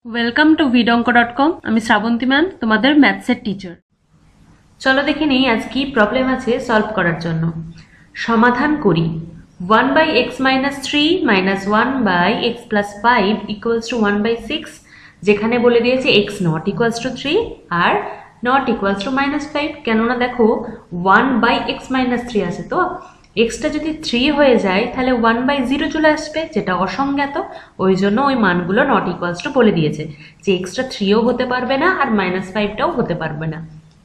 Welcome to vidonko.com। আমি Srabanti ma'am, তোমাদের ম্যাথসের teacher. চলো দেখে নিই আজ কি প্রবলেম আছে সলভ করার জন্য। সমাধান করি 1/x-3 - 1/x+5 = 1/6, যেখানে বলে দিয়েছে x ≠ 3 R not equals to -5। কেননা দেখো 1/x-3 আছে, তো এক্সটা যদি 3 হয়ে যায় তাহলে 1/0 চলে আসবে, যেটা অসংজ্ঞাত। ওই জন্য ওই মানগুলো নট ইকুয়ালস টু বলে দিয়েছে যে এক্সট্রা 3ও হতে পারবে না আর -5টাও হতে পারবে না।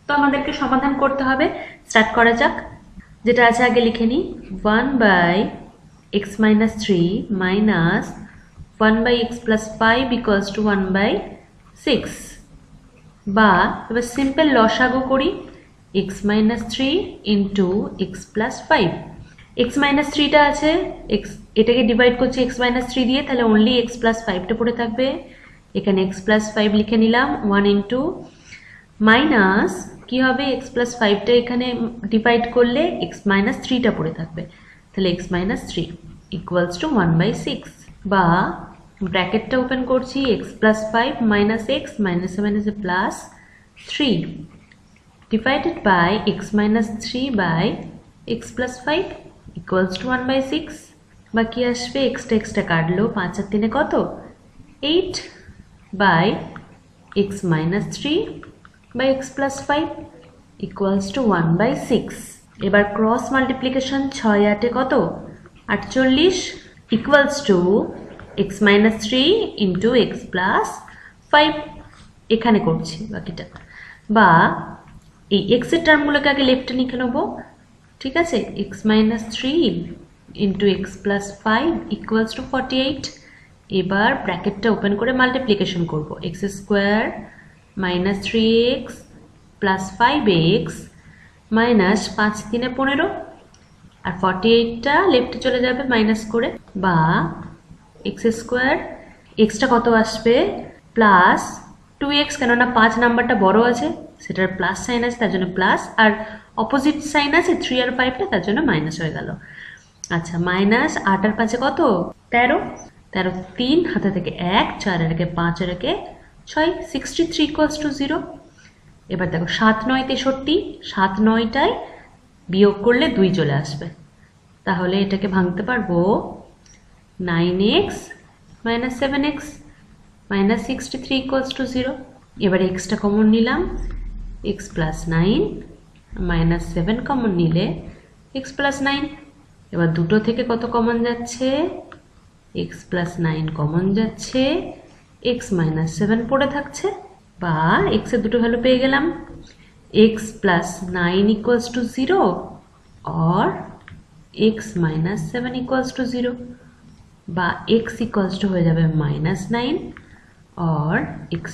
তো আমাদেরকে সমাধান করতে হবে। স্টার্ট করা যাক। যেটা আছে আগে লিখে নিই, 1/x-3 - 1/x+5 = 1/6, বা এবার সিম্পল লসাগু করি x-3 × x+5। x-3টা আছে, এটাকে ডিভাইড করছি x-3 দিয়ে, তাহলে অনলি x+5টা পড়ে থাকবে। এখানে x+5 লিখে নিলাম 1 × মাইনাস কি হবে, x+5টা এখানে ডিভাইড করলে x-3টা পড়ে থাকবে, তাহলে x-3 = 1/6, বা ব্র্যাকেটটা ওপেন করছি x+5 - x -7 is a +3 divided by x-3/x+5 = 1/6। বাকি আসবে এক্সট্রা কাটলো, 5 আর 3 কত, 8/x-3/x+5 = 1/6। এবার ক্রস মাল্টিপ্লিকেশন 6 8 কত, 48 = x-3 × x+5 এখানে করছি বাকিটা। বা এই x এর টার্মগুলোকে আগে লেফটে লিখে নেবো, ঠিক আছে। x-3 × x+5 = 48। এবার ব্র্যাকেটটা ওপেন করে মাল্টিপ্লিকেশন করব, x² - 3x + 5x - 5 3 15, আর 48টা লেফটে চলে যাবে মাইনাস করে, বা x², এক্সটা কত আসবে প্লাস 2x, কেননা 5 নাম্বারটা বড় আছে, সেটার প্লাস সাইন আছে তার জন্য প্লাস, আর অপোজিট সাইন আছে 3 আর 5টা, তার জন্য মাইনাস হয়ে গেল। আচ্ছা, মাইনাস 8 আর 5 কত, 13, 3 হাতে থেকে 1, 4 আর 5 আর 6, 63 = 0। এবার দেখো 7 9 63, 7 9টায় বিয়োগ করলে 2 চলে আসবে, তাহলে এটাকে ভাঙতে পারবো 9x - 7x - 63 = 0। এবার এক্সটা কমন নিলাম, x+9 - 7 কমন নিলে x+9। এবার দুটো থেকে কত কমন যাচ্ছে, x+9 কমন যাচ্ছে, x - 7 পড়ে থাকছে, বা x এর দুটো ভ্যালু পেয়ে গেলাম, x+9 = 0 or x - 7 = 0, বা x হয়ে যাবে -9 or x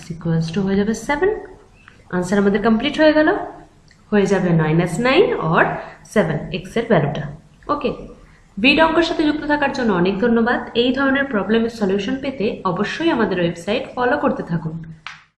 হয়ে যাবে 7। আনসার আমাদের কমপ্লিট হয়ে গেল, হয়ে যাবে -9 or 7 x এর ভ্যালুটা। ওকে, vidonkoর সাথে যুক্ত থাকার জন্য অনেক ধন্যবাদ। এই ধরনের প্রবলেমের সলিউশন পেতে অবশ্যই আমাদের ওয়েবসাইট ফলো করতে থাকুন।